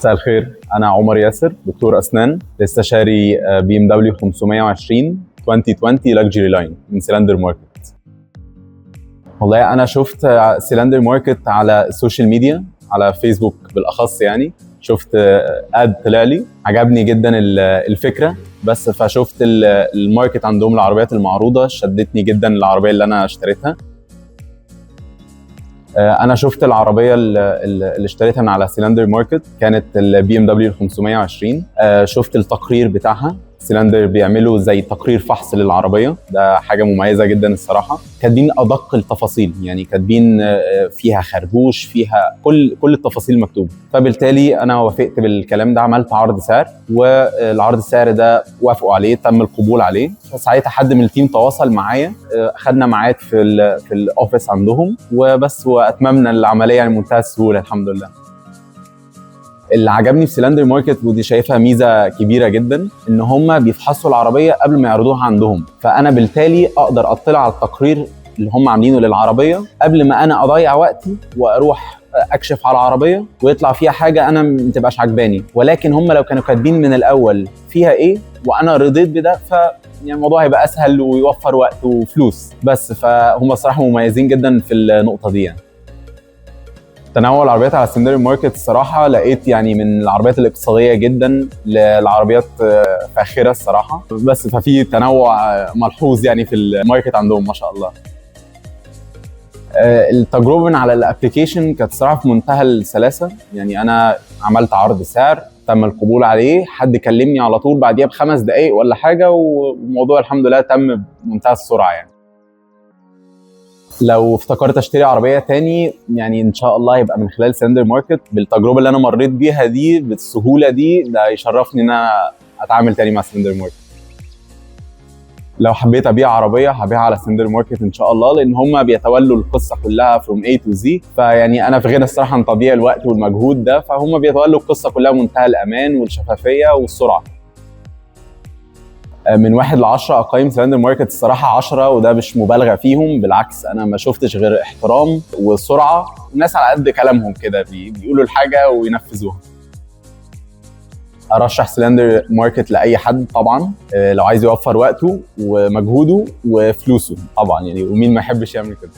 مساء الخير، أنا عمر ياسر، دكتور أسنان، لسه شاري بي ام دبليو 520 2020 لاكجري لاين من سيلندر ماركت. والله أنا شفت سيلندر ماركت على السوشيال ميديا، على فيسبوك بالأخص. يعني شفت اد طلع لي، عجبني جدا الفكرة، بس فشفت الماركت عندهم العربيات المعروضة، شدتني جدا العربية اللي أنا اشتريتها. انا شفت العربيه اللي اشتريتها من على سيلندر ماركت، كانت البي ام دبليو 520. شفت التقرير بتاعها، سيلندر بيعملوا زي تقرير فحص للعربيه، ده حاجه مميزه جدا الصراحه. كاتبين ادق التفاصيل، يعني كاتبين فيها خربوش، فيها كل التفاصيل مكتوبه. فبالتالي انا وافقت بالكلام ده، عملت عرض سعر، والعرض السعر ده وافقوا عليه، تم القبول عليه. فساعتها حد من التيم تواصل معايا، خدنا ميعاد في الاوفيس عندهم وبس، واتممنا العمليه يعني بمنتهى السهوله الحمد لله. اللي عجبني في سيلندر ماركت، ودي شايفها ميزه كبيره جدا، ان هم بيفحصوا العربيه قبل ما يعرضوها عندهم. فانا بالتالي اقدر اطلع على التقرير اللي هم عاملينه للعربيه قبل ما انا اضيع وقتي واروح اكشف على العربيه ويطلع فيها حاجه انا ما تبقاش عجباني. ولكن هم لو كانوا كاتبين من الاول فيها ايه وانا رضيت بده، يعني الموضوع هيبقى اسهل ويوفر وقت وفلوس بس. فهم الصراحه مميزين جدا في النقطه دي. يعني تنوع العربيات على سيلندر ماركت الصراحه لقيت يعني من العربيات الاقتصاديه جدا للعربيات فاخره الصراحه، بس ففي تنوع ملحوظ يعني في الماركت عندهم ما شاء الله. التجربه من على الابلكيشن كانت صراحه في منتهى السلاسه. يعني انا عملت عرض سعر، تم القبول عليه، حد كلمني على طول بعديها ب5 دقائق ولا حاجه، والموضوع الحمد لله تم بمنتهى السرعه. يعني لو افتكرت اشتري عربيه تاني، يعني ان شاء الله يبقى من خلال سيلندر ماركت. بالتجربه اللي انا مريت بيها دي، بالسهوله دي، ده يشرفني ان انا اتعامل تاني مع سيلندر ماركت. لو حبيت ابيع عربيه هبيعها على سيلندر ماركت ان شاء الله، لان هم بيتولوا القصه كلها from A to Z. فيعني انا في غنى الصراحه عن تضييع الوقت والمجهود ده، فهم بيتولوا القصه كلها بمنتهى الامان والشفافيه والسرعه. من 1 ل 10 اقيم سيلندر ماركت الصراحه 10، وده مش مبالغه فيهم، بالعكس انا ما شفتش غير احترام وسرعه، والناس على قد كلامهم كده بيقولوا الحاجه وينفذوها. ارشح سيلندر ماركت لاي حد طبعا، لو عايز يوفر وقته ومجهوده وفلوسه طبعا، يعني ومين ما يحبش يعمل كده.